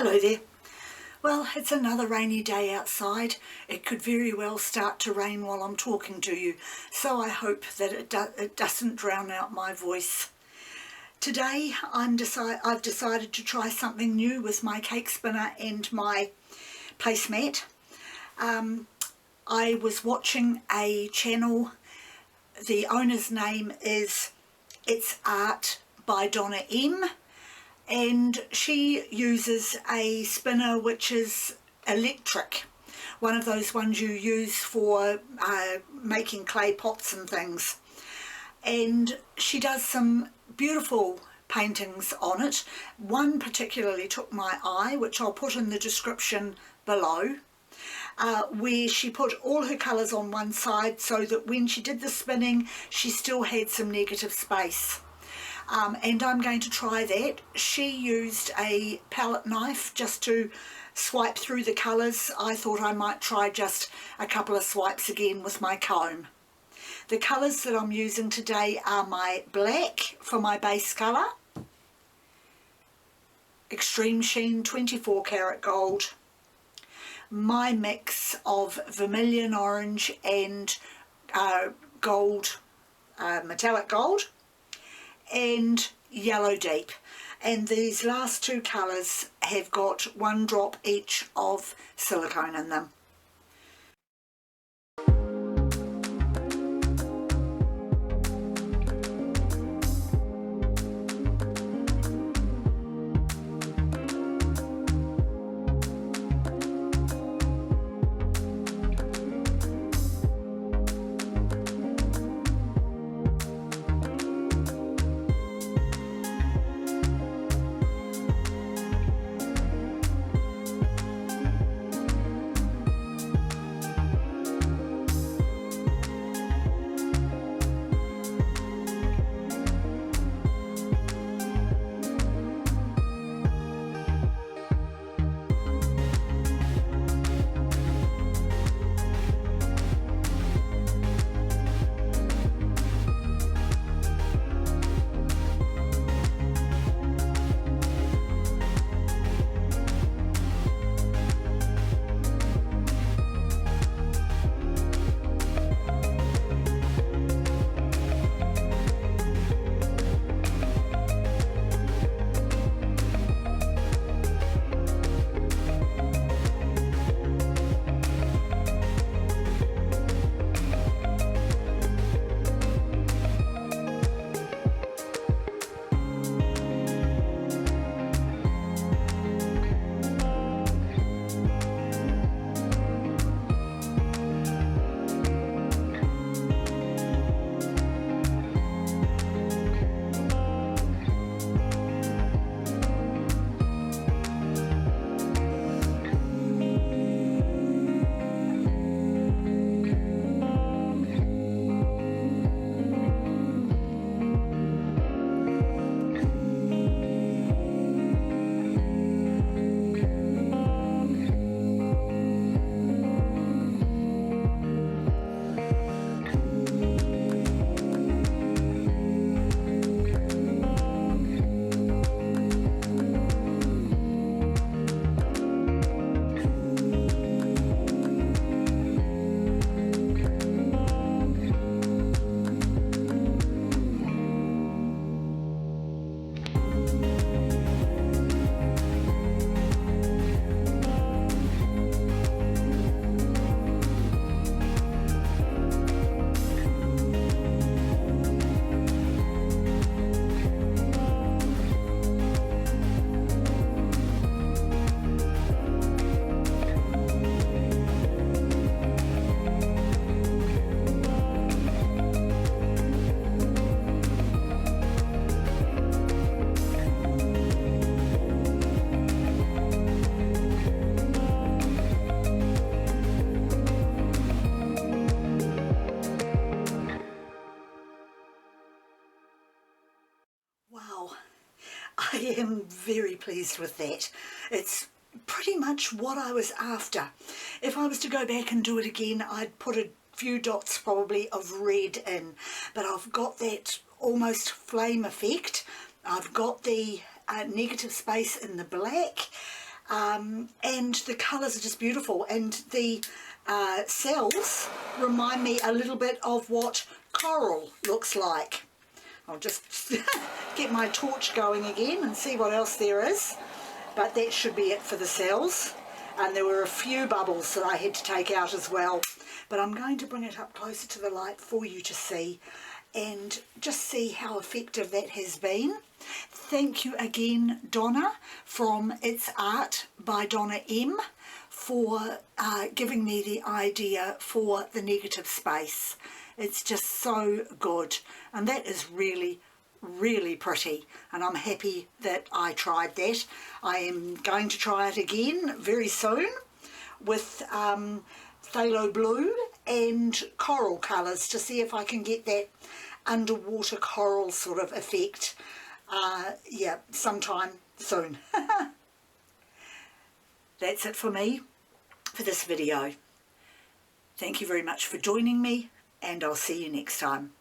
Hello there. Well, it's another rainy day outside. It could very well start to rain while I'm talking to you, so I hope that it doesn't drown out my voice. Today I've decided to try something new with my cake spinner and my placemat. I was watching a channel. The owner's name is It's Art by Donna M, and she uses a spinner which is electric, one of those ones you use for making clay pots and things, and she does some beautiful paintings on it. One particularly took my eye, which I'll put in the description below, where she put all her colours on one side so that when she did the spinning she still had some negative space. And I'm going to try that. She used a palette knife just to swipe through the colours. I thought I might try just a couple of swipes again with my comb. The colours that I'm using today are my black for my base colour, Extreme Sheen 24 karat gold, my mix of vermilion orange and gold, metallic gold, and yellow deep, and these last two colours have got 1 drop each of silicone in them. Wow, I am very pleased with that. It's pretty much what I was after. If I was to go back and do it again, I'd put a few dots probably of red in, but I've got that almost flame effect. I've got the negative space in the black. and the colours are just beautiful, and the cells remind me a little bit of what coral looks like. I'll just get my torch going again and see what else there is, but that should be it for the cells. And there were a few bubbles that I had to take out as well, but I'm going to bring it up closer to the light for you to see and just see how effective that has been. Thank you again, Donna, from It's Art by Donna M, for giving me the idea for the negative space. It's just so good, and that is really, really pretty, and I'm happy that I tried that. I am going to try it again very soon with phthalo blue and coral colours to see if I can get that underwater coral sort of effect. Yeah, sometime soon. That's it for me for this video. Thank you very much for joining me, and I'll see you next time.